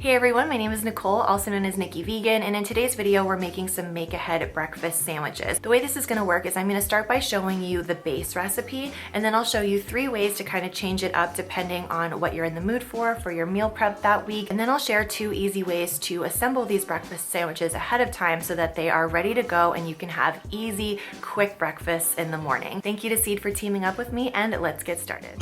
Hey everyone, my name is Nicole, also known as Nikki Vegan, and in today's video we're making some make-ahead breakfast sandwiches. The way this is going to work is I'm going to start by showing you the base recipe, and then I'll show you 3 ways to kind of change it up depending on what you're in the mood for your meal prep that week, and then I'll share 2 easy ways to assemble these breakfast sandwiches ahead of time so that they are ready to go and you can have easy, quick breakfasts in the morning. Thank you to Seed for teaming up with me, and let's get started.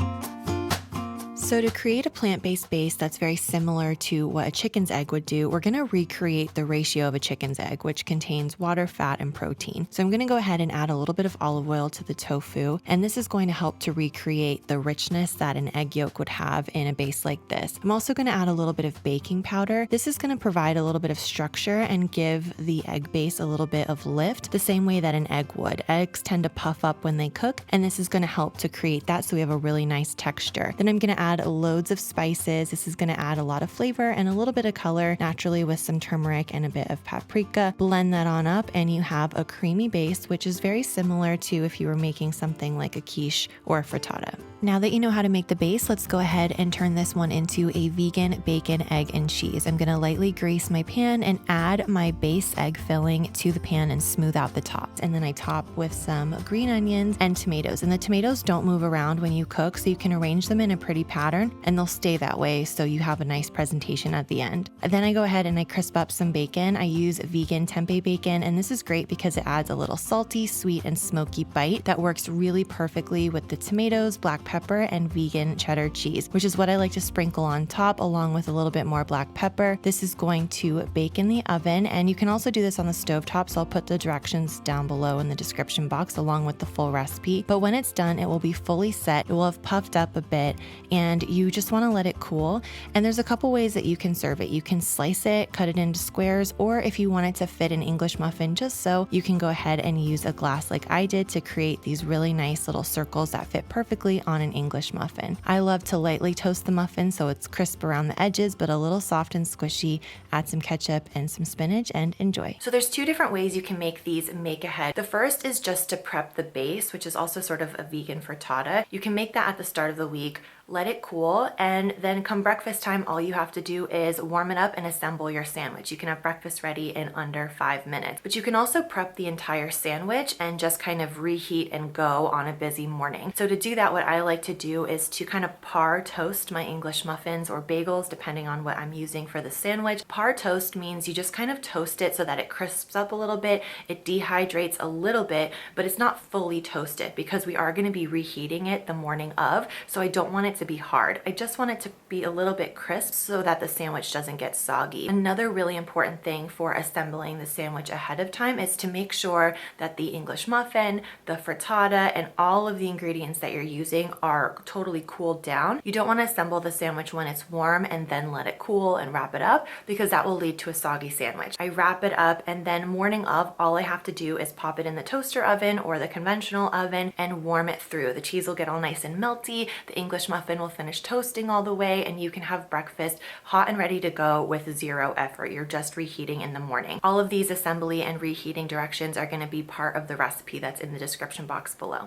So to create a plant-based base that's very similar to what a chicken's egg would do, we're gonna recreate the ratio of a chicken's egg, which contains water, fat, and protein. So I'm gonna go ahead and add a little bit of olive oil to the tofu, and this is going to help to recreate the richness that an egg yolk would have in a base like this. I'm also gonna add a little bit of baking powder. This is gonna provide a little bit of structure and give the egg base a little bit of lift, the same way that an egg would. Eggs tend to puff up when they cook, and this is gonna help to create that so we have a really nice texture. Then I'm gonna add loads of spices. This is going to add a lot of flavor and a little bit of color naturally with some turmeric and a bit of paprika. Blend that on up and you have a creamy base, which is very similar to if you were making something like a quiche or a frittata. Now that you know how to make the base, let's go ahead and turn this one into a vegan bacon, egg, and cheese. I'm going to lightly grease my pan and add my base egg filling to the pan and smooth out the top. And then I top with some green onions and tomatoes. And the tomatoes don't move around when you cook, so you can arrange them in a pretty pattern and they'll stay that way so you have a nice presentation at the end. And then I go ahead and I crisp up some bacon. I use vegan tempeh bacon, and this is great because it adds a little salty, sweet, and smoky bite that works really perfectly with the tomatoes, black pepper, and vegan cheddar cheese, which is what I like to sprinkle on top along with a little bit more black pepper. This is going to bake in the oven, and you can also do this on the stovetop, so I'll put the directions down below in the description box along with the full recipe. But when it's done, it will be fully set. It will have puffed up a bit, and you just want to let it cool. And there's a couple ways that you can serve it. You can slice it, cut it into squares, or if you want it to fit an English muffin just so, you can go ahead and use a glass like I did to create these really nice little circles that fit perfectly on an English muffin. I love to lightly toast the muffin so it's crisp around the edges but a little soft and squishy. Add some ketchup and some spinach and enjoy. So there's 2 different ways you can make these make ahead. The first is just to prep the base, which is also sort of a vegan frittata. You can make that at the start of the week, let it cool, and then come breakfast time, all you have to do is warm it up and assemble your sandwich. You can have breakfast ready in under 5 minutes. But you can also prep the entire sandwich and just kind of reheat and go on a busy morning. So to do that, what I like to do is to kind of par toast my English muffins or bagels, depending on what I'm using for the sandwich. Par toast means you just kind of toast it so that it crisps up a little bit, it dehydrates a little bit, but it's not fully toasted because we are going to be reheating it the morning of, so I don't want it to be hard. I just want it to be a little bit crisp so that the sandwich doesn't get soggy. Another really important thing for assembling the sandwich ahead of time is to make sure that the English muffin, the frittata, and all of the ingredients that you're using are totally cooled down. You don't want to assemble the sandwich when it's warm and then let it cool and wrap it up because that will lead to a soggy sandwich. I wrap it up and then morning of, all I have to do is pop it in the toaster oven or the conventional oven and warm it through. The cheese will get all nice and melty, the English muffin will finish toasting all the way, and you can have breakfast hot and ready to go with 0 effort. You're just reheating in the morning. All of these assembly and reheating directions are going to be part of the recipe that's in the description box below.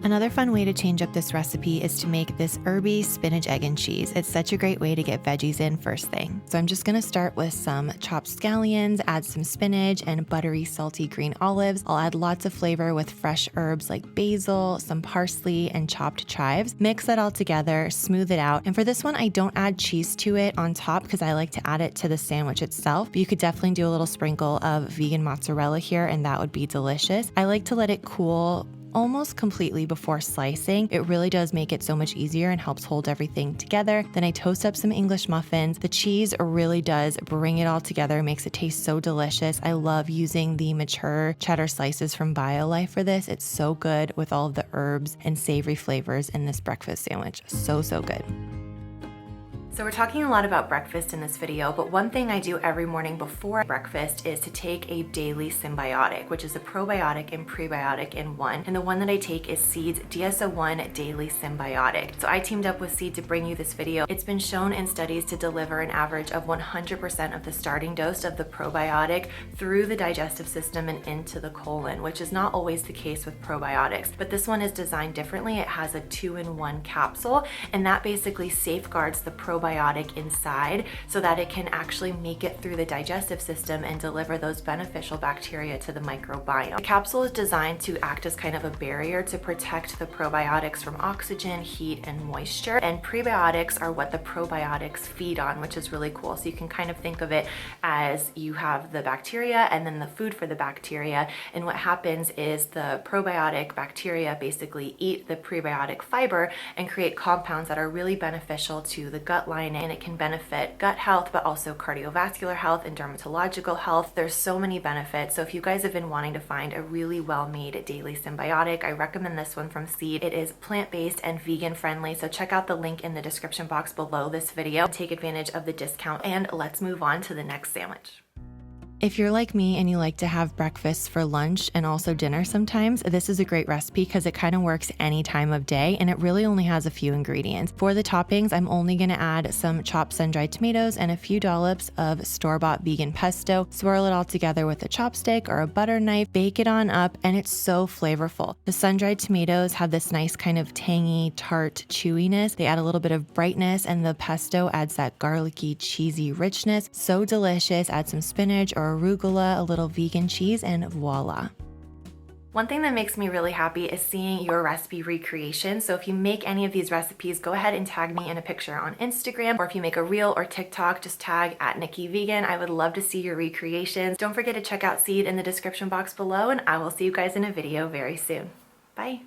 Another fun way to change up this recipe is to make this herby spinach, egg, and cheese. It's such a great way to get veggies in first thing. So I'm just gonna start with some chopped scallions, add some spinach and buttery, salty green olives. I'll add lots of flavor with fresh herbs like basil, some parsley, and chopped chives. Mix that all together, smooth it out. And for this one, I don't add cheese to it on top because I like to add it to the sandwich itself. But you could definitely do a little sprinkle of vegan mozzarella here and that would be delicious. I like to let it cool almost completely before slicing. It really does make it so much easier and helps hold everything together. Then I toast up some English muffins. The cheese really does bring it all together, makes it taste so delicious. I love using the mature cheddar slices from BioLife for this. It's so good with all of the herbs and savory flavors in this breakfast sandwich. So good. So we're talking a lot about breakfast in this video, but one thing I do every morning before breakfast is to take a daily symbiotic, which is a probiotic and prebiotic in one. And the one that I take is Seed's DS-01 Daily Symbiotic. So I teamed up with Seed to bring you this video. It's been shown in studies to deliver an average of 100% of the starting dose of the probiotic through the digestive system and into the colon, which is not always the case with probiotics. But this one is designed differently. It has a 2-in-1 capsule, and that basically safeguards the probiotic probiotic inside so that it can actually make it through the digestive system and deliver those beneficial bacteria to the microbiome. The capsule is designed to act as kind of a barrier to protect the probiotics from oxygen, heat, and moisture. And prebiotics are what the probiotics feed on, which is really cool. So you can kind of think of it as you have the bacteria and then the food for the bacteria. And what happens is the probiotic bacteria basically eat the prebiotic fiber and create compounds that are really beneficial to the gut lining. And it can benefit gut health, but also cardiovascular health and dermatological health. There's so many benefits. So if you guys have been wanting to find a really well-made daily symbiotic, I recommend this one from Seed. It is plant-based and vegan friendly. So check out the link in the description box below this video. Take advantage of the discount, and let's move on to the next sandwich. If you're like me and you like to have breakfast for lunch and also dinner sometimes, this is a great recipe because it kind of works any time of day and it really only has a few ingredients. For the toppings, I'm only going to add some chopped sun-dried tomatoes and a few dollops of store-bought vegan pesto. Swirl it all together with a chopstick or a butter knife, bake it on up, and it's so flavorful. The sun-dried tomatoes have this nice kind of tangy, tart chewiness. They add a little bit of brightness, and the pesto adds that garlicky, cheesy richness. So delicious. Add some spinach or arugula, a little vegan cheese, and voila. One thing that makes me really happy is seeing your recipe recreation. So if you make any of these recipes, go ahead and tag me in a picture on Instagram, or if you make a reel or TikTok, just tag @NikkiVegan. I would love to see your recreations. Don't forget to check out Seed in the description box below, and I will see you guys in a video very soon. Bye.